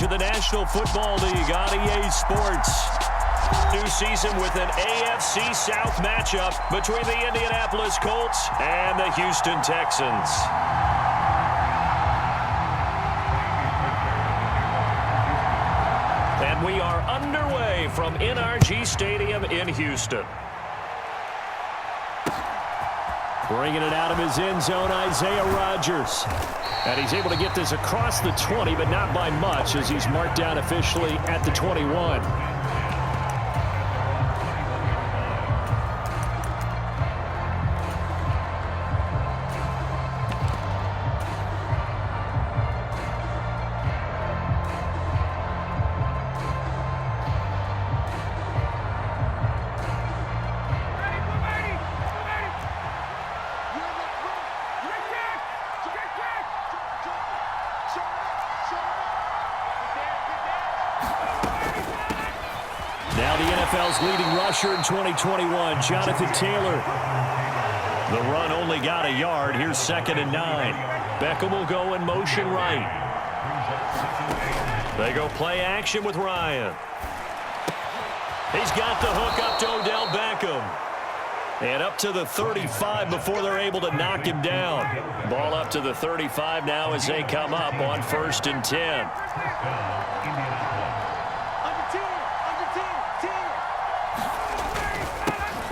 To the National Football League on EA Sports. New season with an AFC South matchup between the Indianapolis Colts and the Houston Texans. And we are underway from NRG Stadium in Houston. Bringing it out of his end zone, Isaiah Rodgers. And he's able to get this across the 20, but not by much, as he's marked down officially at the 21. Now the NFL's leading rusher in 2021, Jonathan Taylor. The run only got a yard. Here's 2nd and 9. Beckham will go in motion right. They go play action with Ryan. He's got the hook up to Odell Beckham. And up to the 35 before they're able to knock him down. Ball up to the 35 now as they come up on 1st and 10.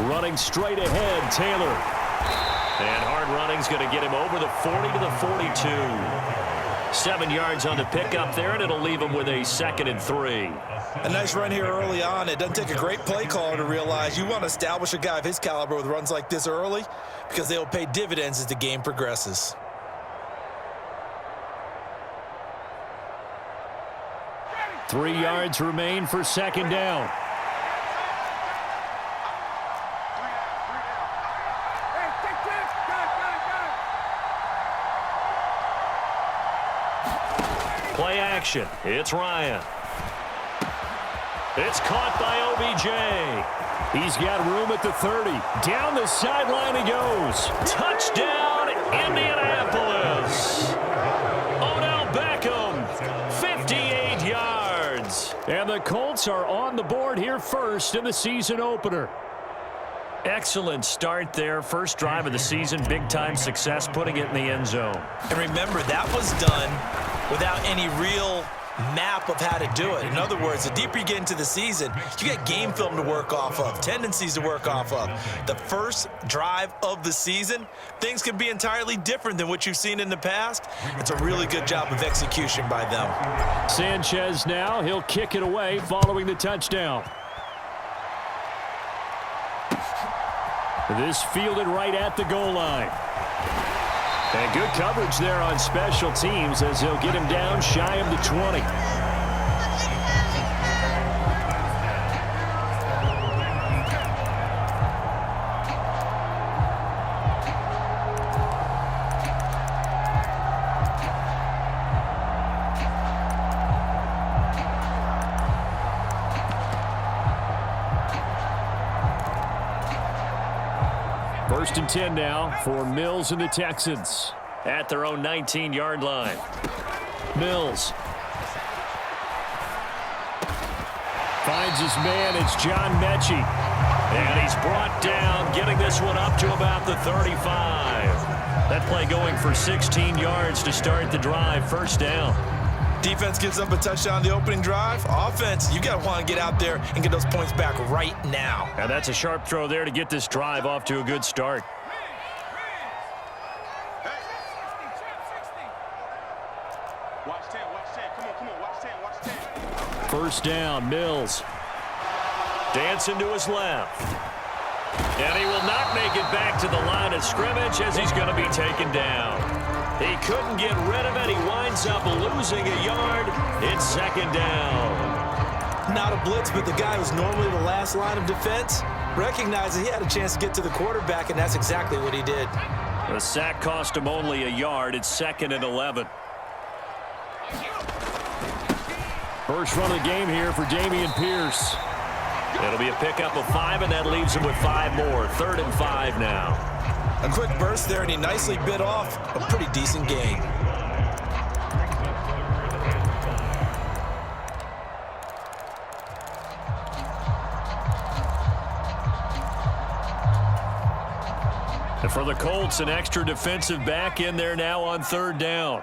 Running straight ahead, Taylor. And hard running's going to get him over the 40 to the 42. 7 yards on the pickup there, and it'll leave him with a 2nd and 3. A nice run here early on. It doesn't take a great play caller to realize you want to establish a guy of his caliber with runs like this early, because they'll pay dividends as the game progresses. Three yards remain for 2nd down. Play action. It's Ryan. It's caught by OBJ. He's got room at the 30. Down the sideline he goes. Touchdown, Indianapolis. Odell Beckham, 58 yards. And the Colts are on the board here first in the season opener. Excellent start there. First drive of the season. Big-time success putting it in the end zone. And remember, that was done without any real map of how to do it. In other words, the deeper you get into the season, you get game film to work off of, tendencies to work off of. The first drive of the season, things can be entirely different than what you've seen in the past. It's a really good job of execution by them. Sanchez now, he'll kick it away following the touchdown. This fielded right at the goal line. And good coverage there on special teams as they'll get him down shy of the 20. First and 10 now for Mills and the Texans at their own 19-yard line. Mills finds his man. It's John Mechie. And he's brought down, getting this one up to about the 35. That play going for 16 yards to start the drive. First down. Defense gives up a touchdown the opening drive. Offense, you got to want to get out there and get those points back right now. And that's a sharp throw there to get this drive off to a good start. First down, Mills. Dancing to his left. And he will not make it back to the line of scrimmage as he's going to be taken down. He couldn't get rid of it. He winds up losing a yard. It's 2nd down. Not a blitz, but the guy who's normally the last line of defense recognized that he had a chance to get to the quarterback, and that's exactly what he did. The sack cost him only a yard. It's 2nd and 11. First run of the game here for Dameon Pierce. It'll be a pickup of 5, and that leaves him with 5 more. 3rd and 5 now. A quick burst there, and he nicely bit off a pretty decent gain. And for the Colts, an extra defensive back in there now on third down.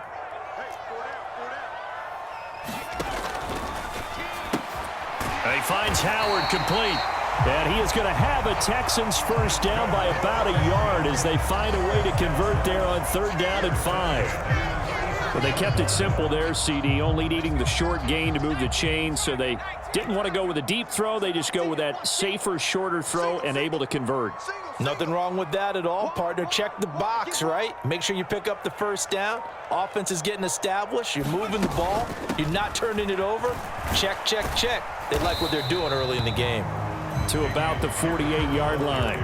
And he finds Howard complete. And he is going to have a Texans first down by about a yard as they find a way to convert there on third down and 5. But they kept it simple there, CD, only needing the short gain to move the chain, so they didn't want to go with a deep throw. They just go with that safer, shorter throw and able to convert. Nothing wrong with that at all, partner. Check the box, right? Make sure you pick up the first down. Offense is getting established. You're moving the ball. You're not turning it over. Check, check, check. They like what they're doing early in the game. To about the 48-yard line.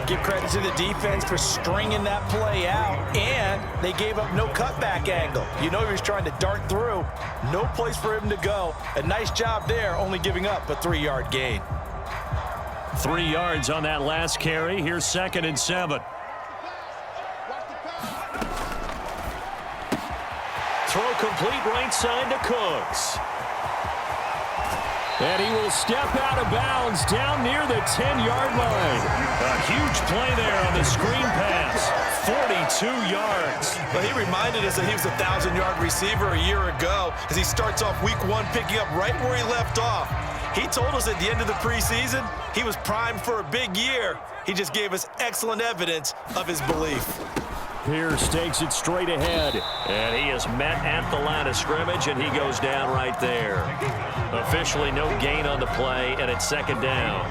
Give credit to the defense for stringing that play out, and they gave up no cutback angle. You know he was trying to dart through. No place for him to go. A nice job there, only giving up a 3-yard gain. 3 yards on that last carry. Here's 2nd and 7. Throw complete right side to Cooks. And he will step out of bounds down near the 10-yard line. A huge play there on the screen pass. 42 yards. Well, he reminded us that he was a 1,000-yard receiver a year ago as he starts off week 1 picking up right where he left off. He told us at the end of the preseason he was primed for a big year. He just gave us excellent evidence of his belief. Pierce takes it straight ahead, and he is met at the line of scrimmage, and he goes down right there. Officially no gain on the play, and it's 2nd down.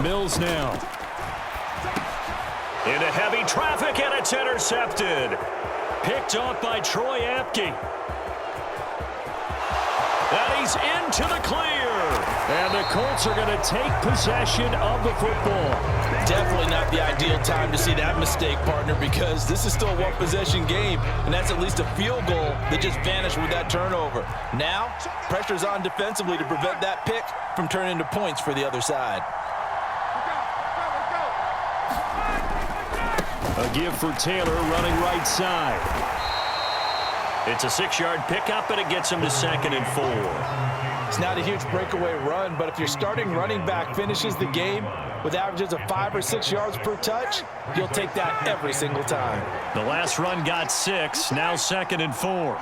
Mills now. Into heavy traffic, and it's intercepted. Picked off by Troy Apke. And he's into the clear. And the Colts are going to take possession of the football. Definitely not the ideal time to see that mistake, partner, because this is still a one-possession game, and that's at least a field goal that just vanished with that turnover. Now, pressure's on defensively to prevent that pick from turning into points for the other side. A give for Taylor running right side. It's a 6-yard pickup, and it gets him to 2nd and 4. It's not a huge breakaway run, but if your starting running back finishes the game with averages of 5 or 6 yards per touch, you'll take that every single time. The last run got 6, now 2nd and 4.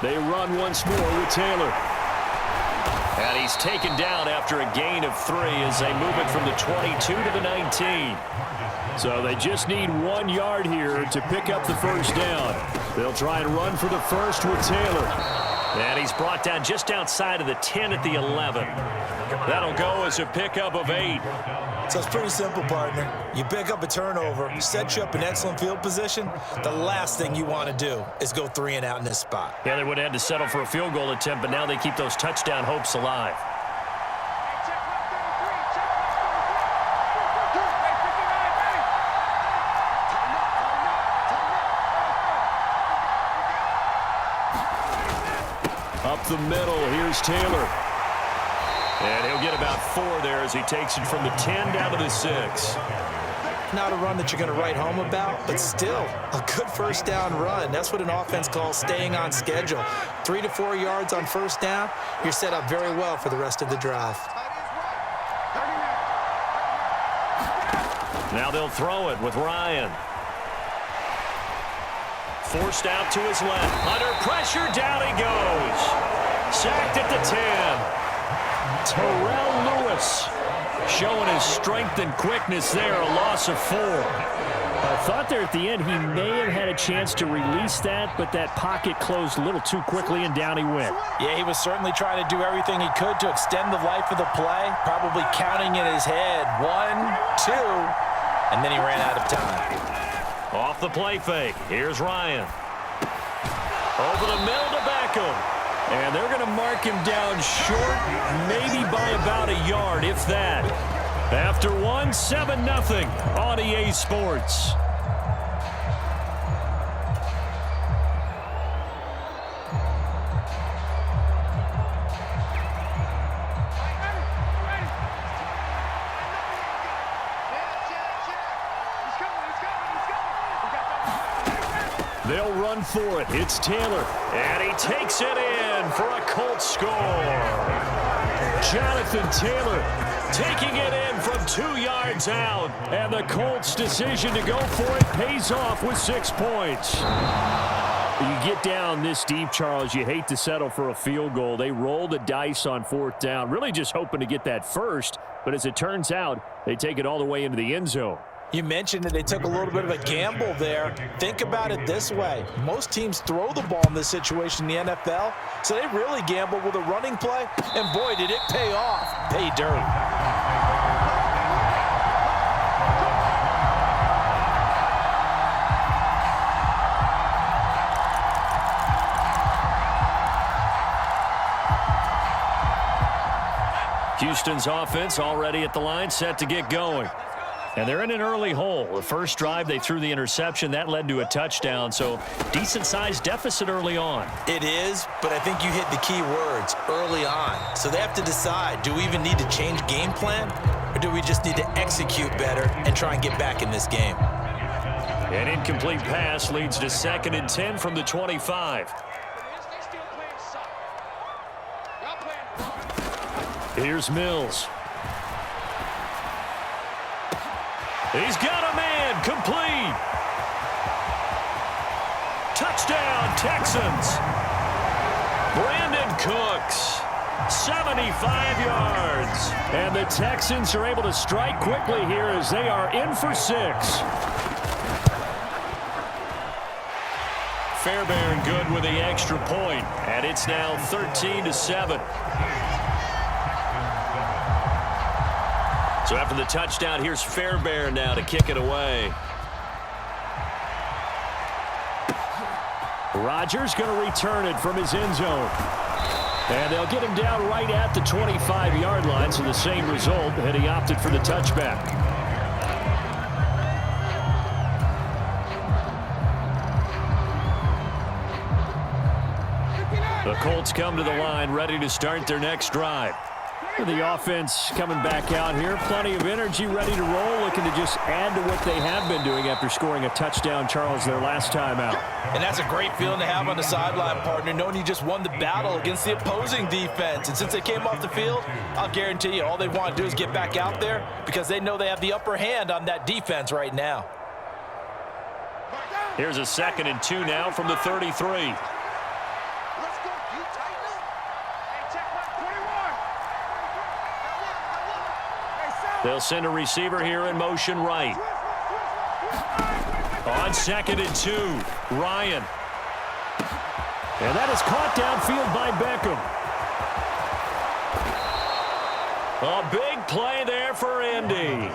They run once more with Taylor. And he's taken down after a gain of 3 as they move it from the 22 to the 19. So they just need 1 yard here to pick up the first down. They'll try and run for the first with Taylor. And he's brought down just outside of the 10 at the 11. That'll go as a pickup of 8. So it's pretty simple, partner. You pick up a turnover, set you up in excellent field position. The last thing you want to do is go 3 and out in this spot. Yeah, they would have had to settle for a field goal attempt, but now they keep those touchdown hopes alive. Up the middle, here's Taylor. And he'll get about 4 there as he takes it from the 10 down to the 6. Not a run that you're going to write home about, but still a good first down run. That's what an offense calls staying on schedule. 3 to 4 yards on first down, you're set up very well for the rest of the drive. Now they'll throw it with Ryan. Forced out to his left. Under pressure, down he goes. Sacked at the 10. Terrell Lewis showing his strength and quickness there, a loss of 4. I thought there at the end he may have had a chance to release that, but that pocket closed a little too quickly, and down he went. Yeah, he was certainly trying to do everything he could to extend the life of the play, probably counting in his head 1, 2, and then he ran out of time. Off the play fake, here's Ryan. Over the middle to Beckham. And they're going to mark him down short, maybe by about a yard, if that. After 1, 7-0 on EA Sports. They'll run for it. It's Taylor. And he takes it in. again for a Colts score. Jonathan Taylor taking it in from 2 yards out. And the Colts' decision to go for it pays off with 6 points. You get down this deep, Charles, you hate to settle for a field goal. They roll the dice on 4th down, really just hoping to get that first. But as it turns out, they take it all the way into the end zone. You mentioned that they took a little bit of a gamble there. Think about it this way. Most teams throw the ball in this situation in the NFL, so they really gamble with a running play, and boy, did it pay off. Pay dirt. Houston's offense already at the line, set to get going. And they're in an early hole. The first drive, they threw the interception. That led to a touchdown, so decent-sized deficit early on. It is, but I think you hit the key words, early on. So they have to decide, do we even need to change game plan, or do we just need to execute better and try and get back in this game? An incomplete pass leads to 2nd and 10 from the 25. Here's Mills. He's got a man, complete. Touchdown, Texans. Brandon Cooks, 75 yards. And the Texans are able to strike quickly here as they are in for 6. Fairbairn good with the extra point, and it's now 13-7. So after the touchdown, here's Fairbairn now to kick it away. Rodgers going to return it from his end zone. And they'll get him down right at the 25-yard line, so the same result, and he opted for the touchback. The Colts come to the line, ready to start their next drive. The offense coming back out here. Plenty of energy, ready to roll, looking to just add to what they have been doing after scoring a touchdown, Charles, their last time out. And that's a great feeling to have on the sideline, partner, knowing you just won the battle against the opposing defense. And since they came off the field, I'll guarantee you all they want to do is get back out there because they know they have the upper hand on that defense right now. Here's a 2nd and 2 now from the 33. They'll send a receiver here in motion right. On 2nd and 2, Ryan. And that is caught downfield by Beckham. A big play there for Indy.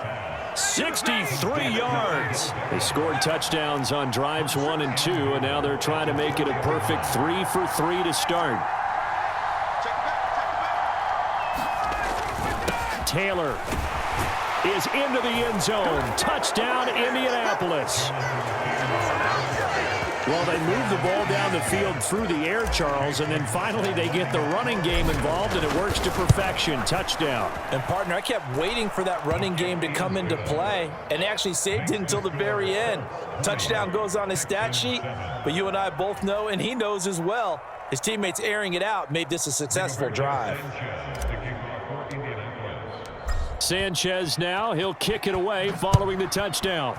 63 yards. They scored touchdowns on drives 1 and 2, and now they're trying to make it a perfect 3 for 3 to start. Taylor is into the end zone. Touchdown, Indianapolis. Well, they move the ball down the field through the air, Charles, and then finally they get the running game involved, and it works to perfection. Touchdown. And, partner, I kept waiting for that running game to come into play, and they actually saved it until the very end. Touchdown goes on his stat sheet, but you and I both know, and he knows as well, his teammates airing it out made this a successful drive. Sanchez now, he'll kick it away following the touchdown.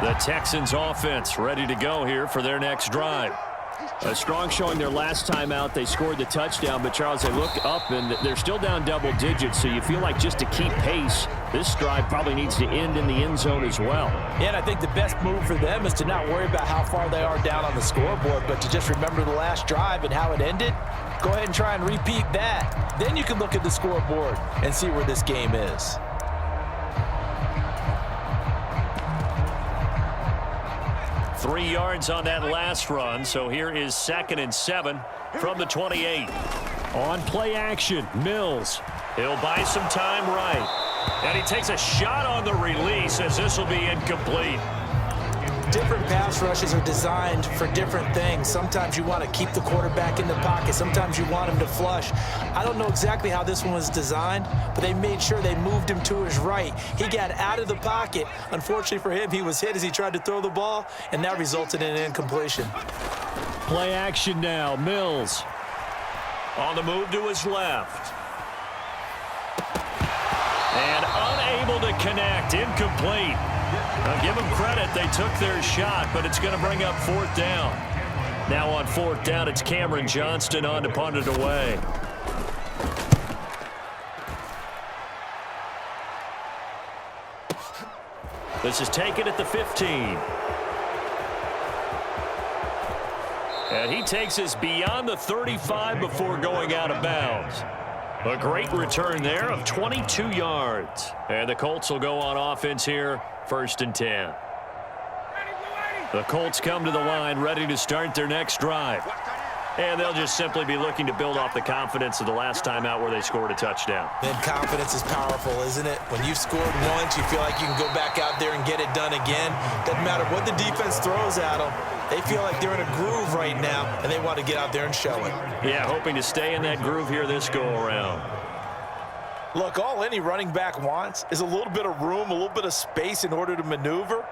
The Texans offense ready to go here for their next drive. A strong showing their last time out. They scored the touchdown, but, Charles, they look up, and they're still down double digits, so you feel like just to keep pace, this drive probably needs to end in the end zone as well. Yeah, and I think the best move for them is to not worry about how far they are down on the scoreboard, but to just remember the last drive and how it ended. Go ahead and try and repeat that. Then you can look at the scoreboard and see where this game is. Three yards on that last run, so here is 2nd and 7 from the 28. On play action, Mills. He'll buy some time right. And he takes a shot on the release as this will be incomplete. different pass rushes are designed for different things. Sometimes you want to keep the quarterback in the pocket. Sometimes you want him to flush. I don't know exactly how this one was designed, but they made sure they moved him to his right. He got out of the pocket. Unfortunately for him, he was hit as he tried to throw the ball, and that resulted in an incompletion. Play action now. Mills on the move to his left. And unable to connect. Incomplete. Now give them credit. They took their shot, but it's going to bring up fourth down. Now on fourth down, it's Cameron Johnston on to punt it away. This is taken at the 15. And he takes us beyond the 35 before going out of bounds. A great return there of 22 yards. And the Colts will go on offense here, 1st and 10. The Colts come to the line ready to start their next drive. And they'll just simply be looking to build off the confidence of the last time out where they scored a touchdown. Then confidence is powerful, isn't it? When you've scored once, you feel like you can go back out there and get it done again. Doesn't matter what the defense throws at them. They feel like they're in a groove right now, and they want to get out there and show it. Yeah, hoping to stay in that groove here this go-around. Look, all any running back wants is a little bit of room, a little bit of space in order to maneuver.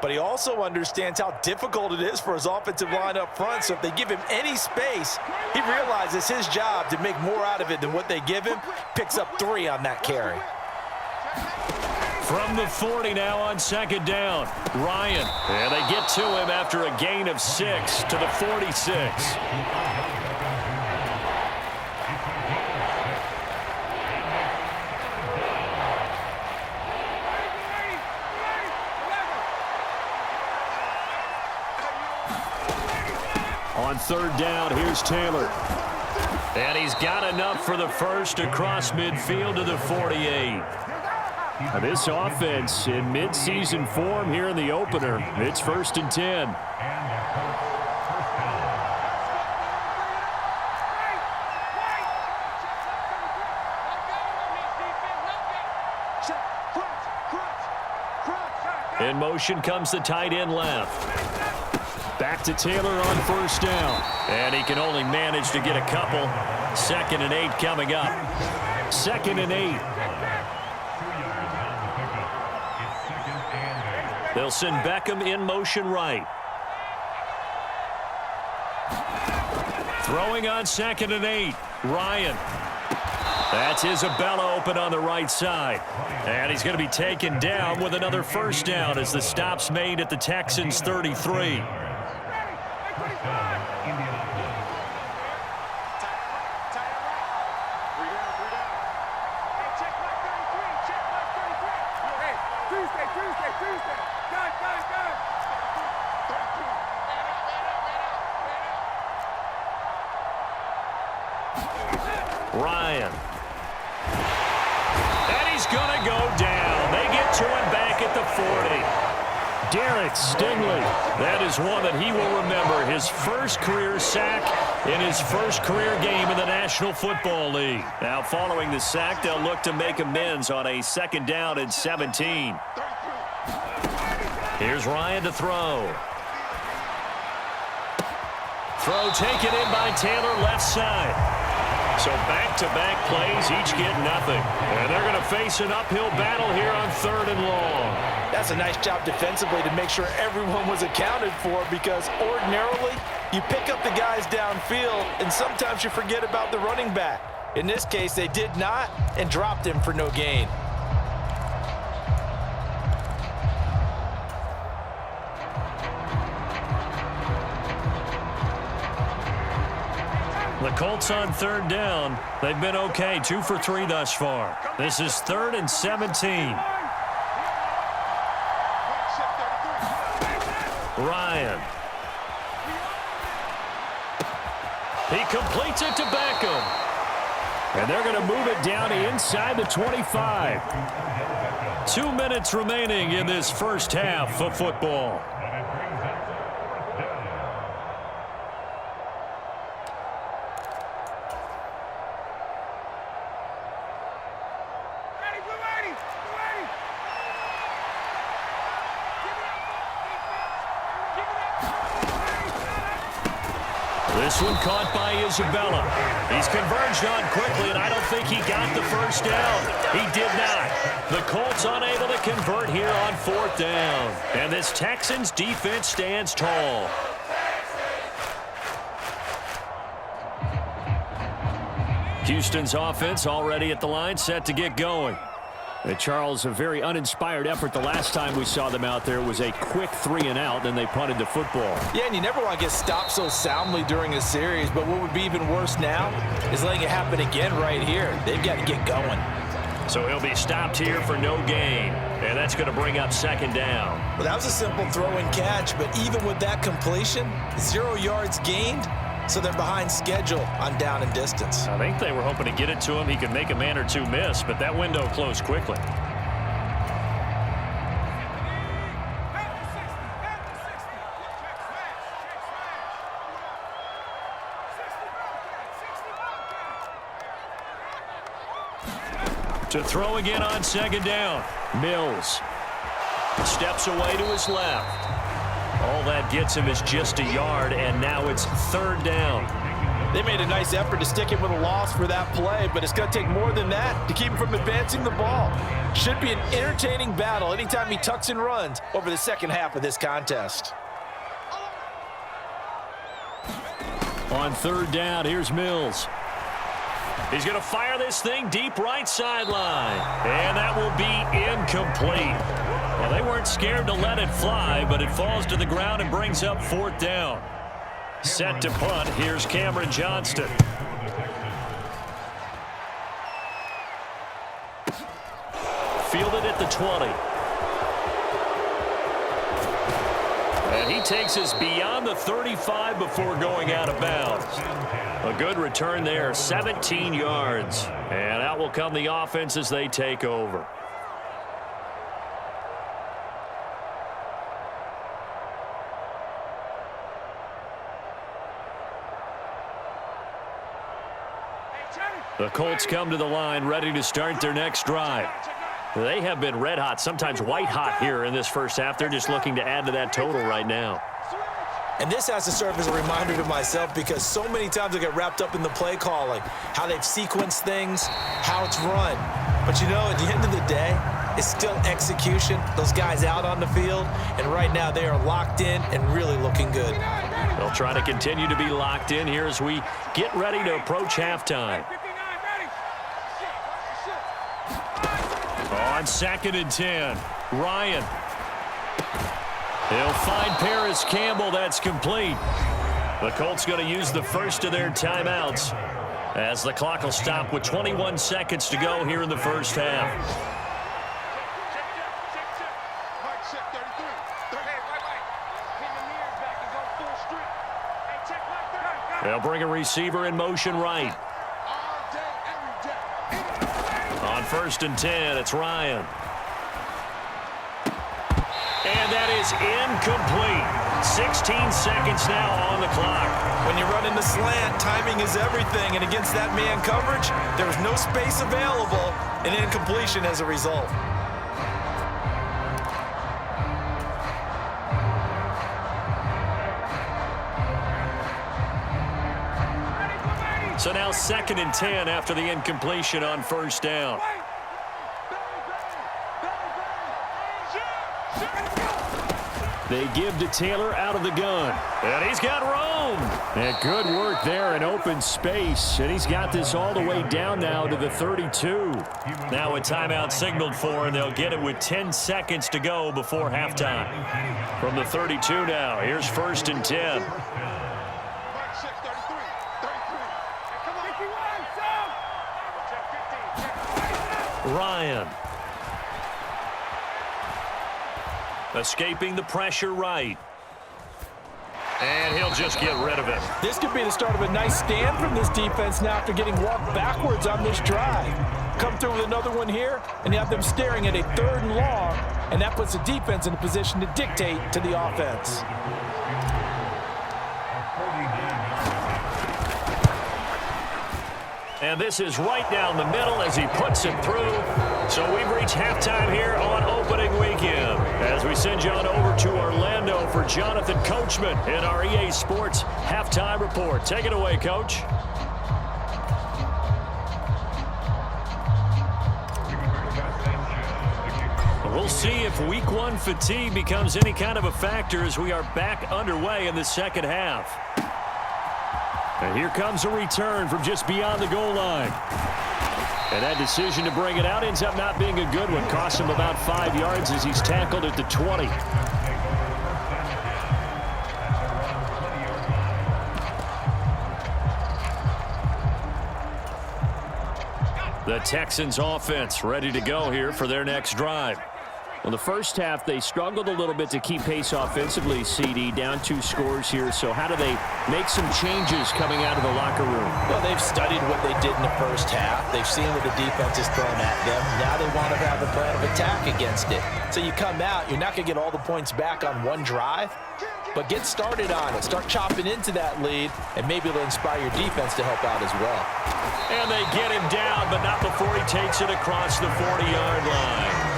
But he also understands how difficult it is for his offensive line up front. So if they give him any space, he realizes his job to make more out of it than what they give him. Picks up 3 on that carry. From the 40 now on 2nd down. Ryan. And they get to him after a gain of 6 to the 46. On 3rd down, here's Taylor. And he's got enough for the first across midfield to the 48. Now this offense in midseason form here in the opener. It's 1st and 10. In motion comes the tight end left. Back to Taylor on 1st down. And he can only manage to get a couple. 2nd and 8 coming up. 2nd and 8. They'll send Beckham in motion right. Throwing on 2nd and 8. Ryan. That's Isabella open on the right side. And he's going to be taken down with another 1st down as the stop's made at the Texans' 33. Ryan. And he's going to go down. They get to him back at the 40. Derek Stingley. That is one that he will remember. His first career sack in his first career game in the National Football League. Now following the sack, they'll look to make amends on a 2nd down and 17. Here's Ryan to throw. Throw taken in by Taylor left side. So back-to-back plays, each get nothing. And they're going to face an uphill battle here on 3rd and long. That's a nice job defensively to make sure everyone was accounted for, because ordinarily you pick up the guys downfield and sometimes you forget about the running back. In this case, they did not and dropped him for no gain. The Colts on 3rd down. They've been okay, 2 for 3 thus far. This is 3rd and 17. Ryan. He completes it to Beckham. And they're going to move it down inside the 25. 2 minutes remaining in this first half of football. This one caught by Isabella. He's converged on quickly, and I don't think he got the first down. He did not. The Colts unable to convert here on 4th down. And this Texans defense stands tall. Houston's offense already at the line, set to get going. Charles, a very uninspired effort the last time we saw them out there was a quick 3-and-out, then they punted the football. Yeah, and you never want to get stopped so soundly during a series, but what would be even worse now is letting it happen again right here. They've got to get going. So he'll be stopped here for no gain, and that's going to bring up 2nd down. Well, that was a simple throw and catch, but even with that completion, 0 yards gained, so they're behind schedule on down and distance. I think they were hoping to get it to him. He could make a man or two miss, but that window closed quickly. To throw again on 2nd down. Mills steps away to his left. All that gets him is just a yard, and now it's 3rd down. They made a nice effort to stick him with a loss for that play, but it's going to take more than that to keep him from advancing the ball. Should be an entertaining battle anytime he tucks and runs over the second half of this contest. On 3rd down, here's Mills. He's going to fire this thing deep right sideline, and that will be incomplete. Well, they weren't scared to let it fly, but it falls to the ground and brings up 4th down. Set to punt. Here's Cameron Johnston. Fielded at the 20. And he takes us beyond the 35 before going out of bounds. A good return there, 17 yards. And out will come the offense as they take over. The Colts come to the line ready to start their next drive. They have been red hot, sometimes white hot here in this first half. They're just looking to add to that total right now. And this has to serve as a reminder to myself because so many times I get wrapped up in the play calling, how they've sequenced things, how it's run. But you know, at the end of the day, it's still execution. Those guys out on the field, and right now they are locked in and really looking good. They'll try to continue to be locked in here as we get ready to approach halftime. On 2nd and 10, Ryan. He'll find Paris Campbell. That's complete. The Colts going to use the first of their timeouts as the clock will stop with 21 seconds to go here in the first half. They'll bring a receiver in motion right. On 1st and 10, it's Ryan. And that is incomplete. 16 seconds now on the clock. When you run in the slant, timing is everything. And against that man coverage, there was no space available, and incompletion as a result. So now 2nd and 10 after the incompletion on 1st down. They give to Taylor out of the gun. And he's got room. And good work there in open space. And he's got this all the way down now to the 32. Now a timeout signaled for, and they'll get it with 10 seconds to go before halftime. From the 32 now, here's 1st and 10. Ryan. Escaping the pressure right. And he'll just get rid of it. This could be the start of a nice stand from this defense now after getting walked backwards on this drive. Come through with another one here, and you have them staring at a 3rd and long, and that puts the defense in a position to dictate to the offense. And this is right down the middle as he puts it through. So we've reached halftime here on opening weekend as we send you on over to Orlando for Jonathan Coachman in our EA Sports Halftime Report. Take it away, Coach. We'll see if Week 1 fatigue becomes any kind of a factor as we are back underway in the second half. And here comes a return from just beyond the goal line. And that decision to bring it out ends up not being a good one. Costs him about 5 yards as he's tackled at the 20. The Texans offense ready to go here for their next drive. Well, the first half, they struggled a little bit to keep pace offensively, CD, down 2 scores here. So how do they make some changes coming out of the locker room? Well, they've studied what they did in the first half. They've seen what the defense has thrown at them. Now they want to have a plan of attack against it. So you come out, you're not going to get all the points back on one drive, but get started on it. Start chopping into that lead, and maybe it'll inspire your defense to help out as well. And they get him down, but not before he takes it across the 40-yard line.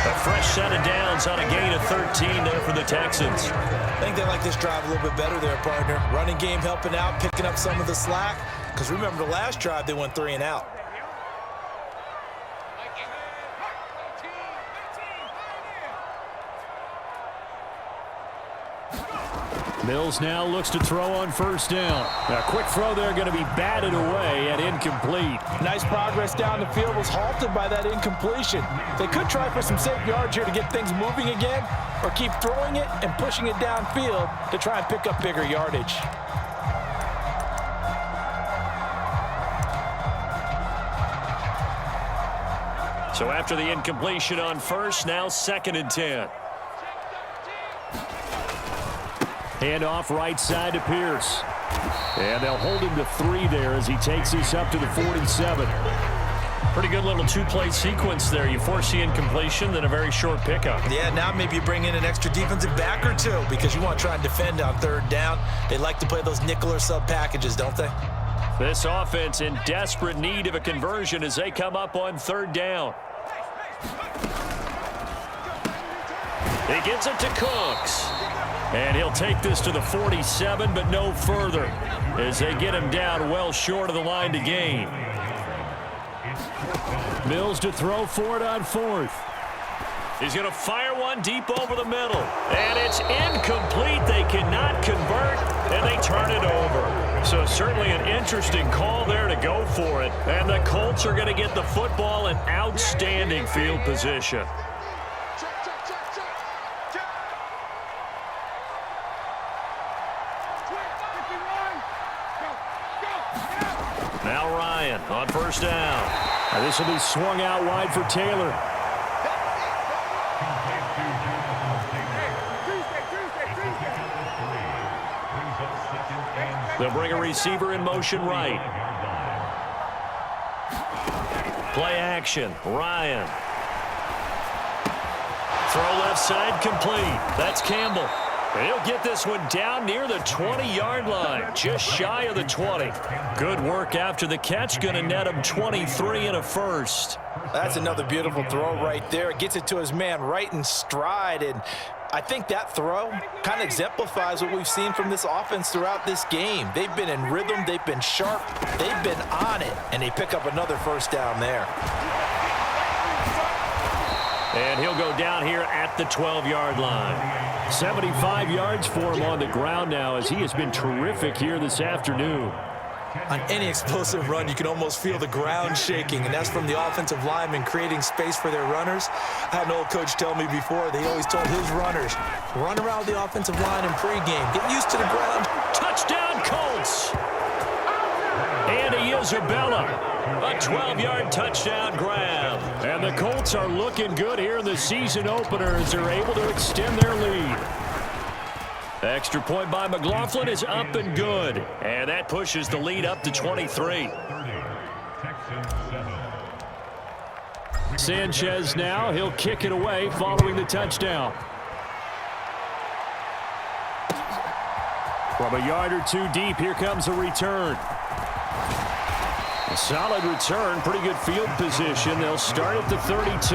A fresh set of downs on a gain of 13 there for the Texans. I think they like this drive a little bit better there, partner. Running game helping out, picking up some of the slack. Because remember, the last drive, they went 3 and out. Mills now looks to throw on first down. A quick throw there going to be batted away and incomplete. Nice progress down the field, was halted by that incompletion. They could try for some safe yards here to get things moving again, or keep throwing it and pushing it downfield to try and pick up bigger yardage. So after the incompletion on first, now 2nd and 10. Handoff right side to Pierce. And they'll hold him to 3 there as he takes this up to the 47. Pretty good little 2-play sequence there. You force the incompletion, then a very short pickup. Yeah, now maybe you bring in an extra defensive back or 2 because you want to try and defend on 3rd down. They like to play those nickel or sub packages, don't they? This offense in desperate need of a conversion as they come up on 3rd down. He gets it to Cooks. And he'll take this to the 47, but no further as they get him down well short of the line to gain. Mills to throw for it on 4th. He's going to fire one deep over the middle. And it's incomplete. They cannot convert, and they turn it over. So certainly an interesting call there to go for it. And the Colts are going to get the football in outstanding field position. Now Ryan on first down. Now this will be swung out wide for Taylor. They'll bring a receiver in motion right. Play action. Ryan. Throw left side complete. That's Campbell. And he'll get this one down near the 20-yard line, just shy of the 20. Good work after the catch. Going to net him 23 and a first. That's another beautiful throw right there. Gets it to his man right in stride. And I think that throw kind of exemplifies what we've seen from this offense throughout this game. They've been in rhythm. They've been sharp. They've been on it. And they pick up another first down there. And he'll go down here at the 12-yard line. 75 yards for him on the ground now as he has been terrific here this afternoon. On any explosive run, you can almost feel the ground shaking, and that's from the offensive linemen creating space for their runners. I had an old coach tell me before, they always told his runners, run around the offensive line in pregame. Get used to the ground. Touchdown, Colts! Andy Isabella. A 12-yard touchdown grab. And the Colts are looking good here in the season opener as they're able to extend their lead. Extra point by McLaughlin is up and good. And that pushes the lead up to 23. Sanchez now, he'll kick it away following the touchdown. From a yard or 2 deep, here comes a return. A solid return, pretty good field position. They'll start at the 32.